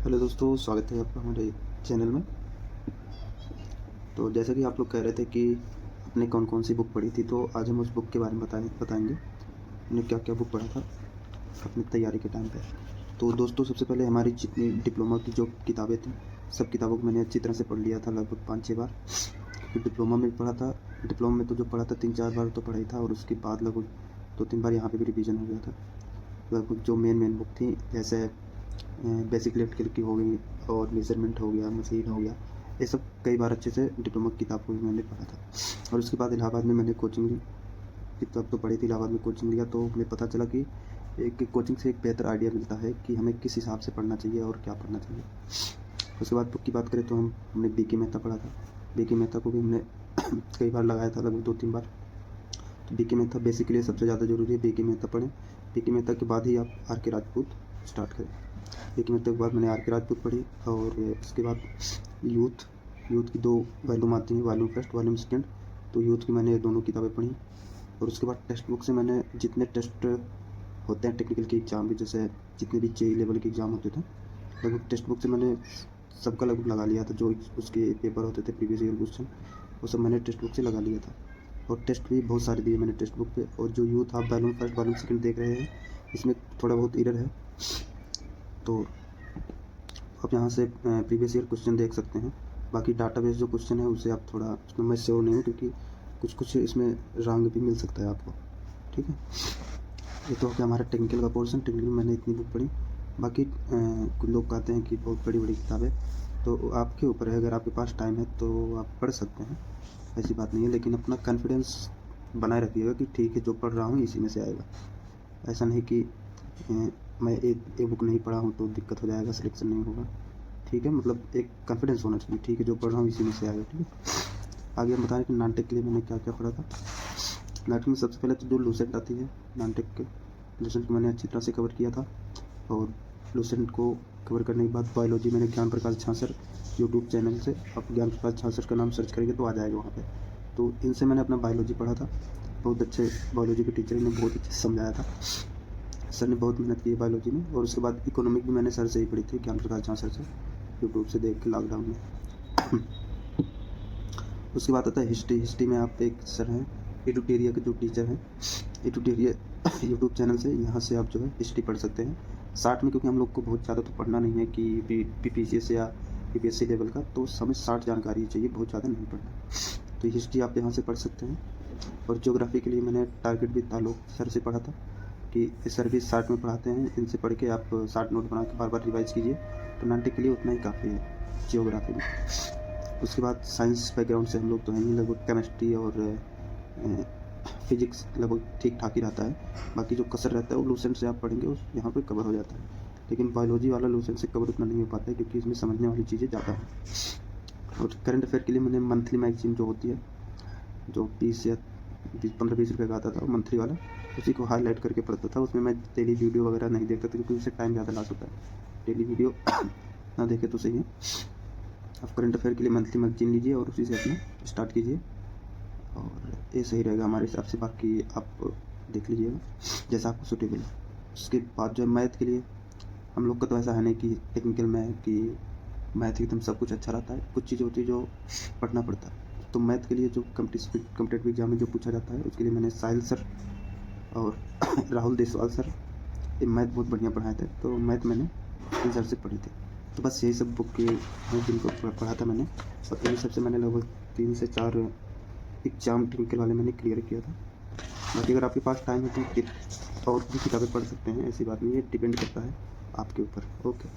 Hello दोस्तों, स्वागत है आपका हमारे चैनल में। तो जैसा कि आप लोग कह रहे थे कि आपने कौन कौन सी बुक पढ़ी थी, तो आज हम उस बुक के बारे में बताएंगे हमने क्या क्या बुक पढ़ा था अपनी तैयारी के टाइम पे। तो दोस्तों, सबसे पहले हमारी जितनी डिप्लोमा की जो किताबें थी, सब किताबों को मैंने अच्छी तरह से पढ़ लिया था, लगभग 5-6 बार। फिर डिप्लोमा में पढ़ा था। डिप्लोमा में तो जो पढ़ा था 3-4 बार तो पढ़ा ही था, और उसके बाद लगभग 2-3 बार यहाँ पर भी रिविज़न हो गया था। लगभग जो मेन बुक थी, जैसे बेसिक इलेक्ट्रिकल की हो गई, और मेजरमेंट हो गया, मशीन हो गया, ये सब कई बार अच्छे से डिप्लोमा की किताब को भी मैंने पढ़ा था। और उसके बाद इलाहाबाद में मैंने कोचिंग ली, किताब तो पढ़ी थी, इलाहाबाद में कोचिंग लिया, तो हमें पता चला कि एक कोचिंग से एक बेहतर आइडिया मिलता है कि हमें किस हिसाब से पढ़ना चाहिए और क्या पढ़ना चाहिए। उसके बाद बुक की बात करें तो हमने बी.के. मेहता पढ़ा था। बी.के. मेहता को भी हमने कई बार लगाया था, लगभग 2-3 बार। तो बी.के. मेहता बेसिक के लिए सबसे ज़्यादा ज़रूरी है, बी.के. मेहता पढ़ें। बी.के. मेहता के बाद ही आप आर.के. राजपूत स्टार्ट करें। बी.के. मेहता के बाद मैंने आर.के. राजपूत पढ़ी, और उसके बाद यूथ की 2 वॉल्यूम आती हैं, वॉल्यूम फर्स्ट, वॉल्यूम सेकेंड। तो यूथ की मैंने दोनों किताबें पढ़ी। और उसके बाद टेक्स्ट बुक से मैंने जितने टेस्ट होते हैं टेक्निकल के एग्ज़ाम के, जैसे जितने भी जेईई लेवल के एग्ज़ाम होते थे, लगभग टेक्स्ट बुक से मैंने सबका लगभग लगा लिया था। जो उसके पेपर होते थे, प्रीवियस ईयर क्वेश्चन, वो सब मैंने टेक्स्ट बुक से लगा लिया था। और टेस्ट भी बहुत सारे दिए मैंने टेक्स्ट बुक पे। और जो यूथ आप वॉल्यूम फर्स्ट वॉल्यूम सेकेंड देख रहे हैं, इसमें थोड़ा बहुत एरर है, तो आप यहाँ से प्रीवियस ईयर क्वेश्चन देख सकते हैं। बाकी डाटाबेस जो क्वेश्चन है उसे आप थोड़ा, उसमें मैं श्योर नहीं हूँ, क्योंकि कुछ इसमें रॉन्ग भी मिल सकता है आपको। ठीक है, ये तो हो गया हमारा टेक्निकल का पोर्शन। टेक्निकल में मैंने इतनी बुक पढ़ी। बाकी कुछ लोग कहते हैं कि बहुत बड़ी किताबें, तो आपके ऊपर है, अगर आपके पास टाइम है तो आप पढ़ सकते हैं, ऐसी बात नहीं है। लेकिन अपना कॉन्फिडेंस बनाए रखिएगा कि ठीक है, जो पढ़ रहा हूँ इसी में से आएगा। ऐसा नहीं कि मैं एक बुक नहीं पढ़ा हूँ तो दिक्कत हो जाएगा, सिलेक्शन नहीं होगा। ठीक है, मतलब एक कॉन्फिडेंस होना चाहिए, ठीक है, जो पढ़ रहा हूँ इसी में से आएगा। ठीक है, आगे हम बताएं कि नानटेक के लिए मैंने क्या क्या पढ़ा था। नानटेक में सबसे पहले तो जो लूसेंट आती है, नानटेक के लूसेंट को मैंने अच्छी तरह से कवर किया था। और लूसेंट को कवर करने के बाद बायोलॉजी मैंने ज्ञान प्रकाश झांसर यूट्यूब चैनल से, आप ज्ञान प्रकाश झांसर का नाम सर्च करेंगे तो आ जाएगा वहाँ पे। तो इनसे मैंने अपना बायोलॉजी पढ़ा था। बहुत अच्छे बायोलॉजी के टीचर ने बहुत अच्छे से समझाया था, सर ने बहुत मेहनत की है बायोलॉजी में। और उसके बाद इकोनॉमिक भी मैंने सर से ही पढ़ी थी, ज्ञान प्रकाश झांसर से, यूट्यूब से देख के लॉकडाउन में। उसके बाद आता है हिस्ट्री में आप एक सर हैं एडुटेरिया के जो टीचर हैं, एडुटेरिया यूट्यूब चैनल से, यहाँ से आप जो है हिस्ट्री पढ़ सकते हैं शार्ट में, क्योंकि हम लोग को बहुत ज़्यादा तो पढ़ना नहीं है कि PPCS या PPSC लेवल का, तो हमें शार्ट जानकारी चाहिए, बहुत ज़्यादा नहीं पढ़ना। तो हिस्ट्री आप यहाँ से पढ़ सकते हैं। और ज्योग्राफी के लिए मैंने टारगेट विद ताल्लुक सर से पढ़ा था, कि सर भी शार्ट में पढ़ाते हैं, इनसे पढ़ के आप शार्ट नोट बना के बार बार रिवाइज कीजिए, तो 90 के लिए उतना ही काफ़ी है जियोग्राफी में। उसके बाद साइंस बैकग्राउंड से हम लोग तो हैं ही, लगभग केमिस्ट्री और फिजिक्स लगभग ठीक ठाक ही रहता है। बाकी जो कसर रहता है वो लूसेंट से आप पढ़ेंगे, उस यहाँ पे कवर हो जाता है। लेकिन बायोलॉजी वाला लूसेंट से कवर उतना नहीं हो पाता है, क्योंकि इसमें समझने वाली चीज़ें ज़्यादा है। और करंट अफेयर के लिए मैंने मंथली मैगजीन जो होती है, जो 20 या 15-20 रुपये का आता था, मंथली वाला, उसी को हाईलाइट करके पढ़ता था। उसमें मैं डेली वीडियो वगैरह नहीं देखता था, क्योंकि उससे टाइम ज़्यादा लॉस होता है। डेली वीडियो ना देखे तो सही है। आप करंट अफेयर के लिए मंथली मैगजीन लीजिए और उसी से अपना स्टार्ट कीजिए, और ये सही रहेगा हमारे हिसाब से। बाकी आप देख लीजिएगा जैसा आपको सूटेबल है। उसके बाद जो है मैथ के लिए, हम लोग का तो ऐसा है नहीं कि टेक्निकल में कि मैथ एकदम सब कुछ अच्छा रहता है, कुछ चीज़ें होती है जो पढ़ना पड़ता है। तो मैथ के लिए जो कम्पिटेटिव एग्जाम में जो पूछा जाता है, उसके लिए मैंने साहिल सर और राहुल देसवाल सर, ये मैथ बहुत बढ़िया पढ़ाए थे, तो मैथ मैंने इन सर से पढ़ी थी। तो बस यही सब बुक के हैं जिनको पढ़ा था मैंने, और इन सबसे मैंने लगभग 3 से 4 एग्जाम टेक्निकल वाले मैंने क्लियर किया था। बाकी अगर आपके पास टाइम है तो और भी किताबें पढ़ सकते हैं, ऐसी बात नहीं है, डिपेंड करता है आपके ऊपर। ओके।